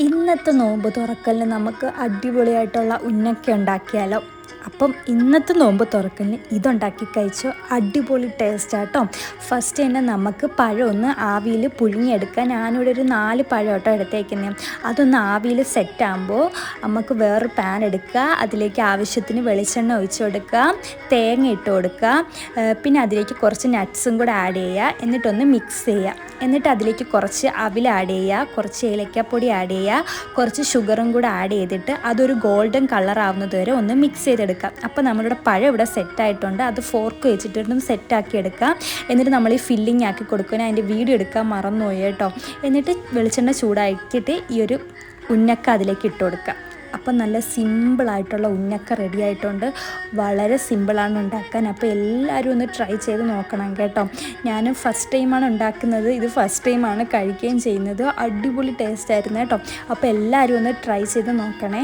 ഇന്നത്തെ നോമ്പ് തുറക്കലിന് നമുക്ക് അടിപൊളിയായിട്ടുള്ള ഉന്നക്ക ഉണ്ടാക്കിയാലോ. അപ്പം ഇന്നത്തെ നോമ്പ് തുറക്കലിന് ഇതുണ്ടാക്കി കഴിച്ചോ, അടിപൊളി ടേസ്റ്റ് ആട്ടോ. ഫസ്റ്റ് തന്നെ നമുക്ക് പഴം ഒന്ന് ആവിയിൽ പുഴുങ്ങിയെടുക്കാം. ഞാനിവിടെ ഒരു 4 പഴം കേട്ടോ എടുത്തേക്കുന്നത്. അതൊന്ന് ആവിയിൽ സെറ്റാകുമ്പോൾ നമുക്ക് വേറൊരു പാൻ എടുക്കുക, അതിലേക്ക് ആവശ്യത്തിന് വെളിച്ചെണ്ണ ഒഴിച്ച് കൊടുക്കുക, തേങ്ങ ഇട്ട് കൊടുക്കുക, പിന്നെ അതിലേക്ക് കുറച്ച് നട്ട്സും കൂടെ ആഡ് ചെയ്യുക. എന്നിട്ടൊന്ന് മിക്സ് ചെയ്യുക. എന്നിട്ട് അതിലേക്ക് കുറച്ച് അവിൽ ആഡ് ചെയ്യുക, കുറച്ച് ഏലക്കപ്പൊടി ആഡ് ചെയ്യുക, കുറച്ച് ഷുഗറും കൂടെ ആഡ് ചെയ്തിട്ട് അതൊരു ഗോൾഡൻ കളർ ആവുന്നത് വരെ ഒന്ന് മിക്സ് ചെയ്തെടുക്കാം. അപ്പോൾ നമ്മളുടെ പഴം ഇവിടെ സെറ്റായിട്ടുണ്ട്. അത് ഫോർക്ക് വെച്ചിട്ടൊന്നും സെറ്റാക്കി എടുക്കാം. എന്നിട്ട് നമ്മൾ ഈ ഫില്ലിംഗ് ആക്കി കൊടുക്കണം. അതിൻ്റെ വീഡിയോ എടുക്കാൻ മറന്നുപോയി കേട്ടോ. എന്നിട്ട് വെളിച്ചെണ്ണ ചൂടാക്കിയിട്ട് ഈ ഒരു ഉന്നക്ക അതിലേക്ക് ഇട്ട് കൊടുക്കുക. അപ്പം നല്ല സിമ്പിളായിട്ടുള്ള ഉന്നക്ക റെഡി ആയിട്ടുണ്ട്. വളരെ സിമ്പിളാണ് ഉണ്ടാക്കാൻ. അപ്പോൾ എല്ലാവരും ഒന്ന് ട്രൈ ചെയ്ത് നോക്കണം കേട്ടോ. ഞാൻ ഫസ്റ്റ് ടൈമാണ് ഉണ്ടാക്കുന്നത്, ഇത് ഫസ്റ്റ് ടൈമാണ് കഴിക്കുകയും ചെയ്യുന്നത്. അടിപൊളി ടേസ്റ്റ് ആയിരുന്നു കേട്ടോ. അപ്പോൾ എല്ലാവരും ഒന്ന് ട്രൈ ചെയ്ത് നോക്കണേ.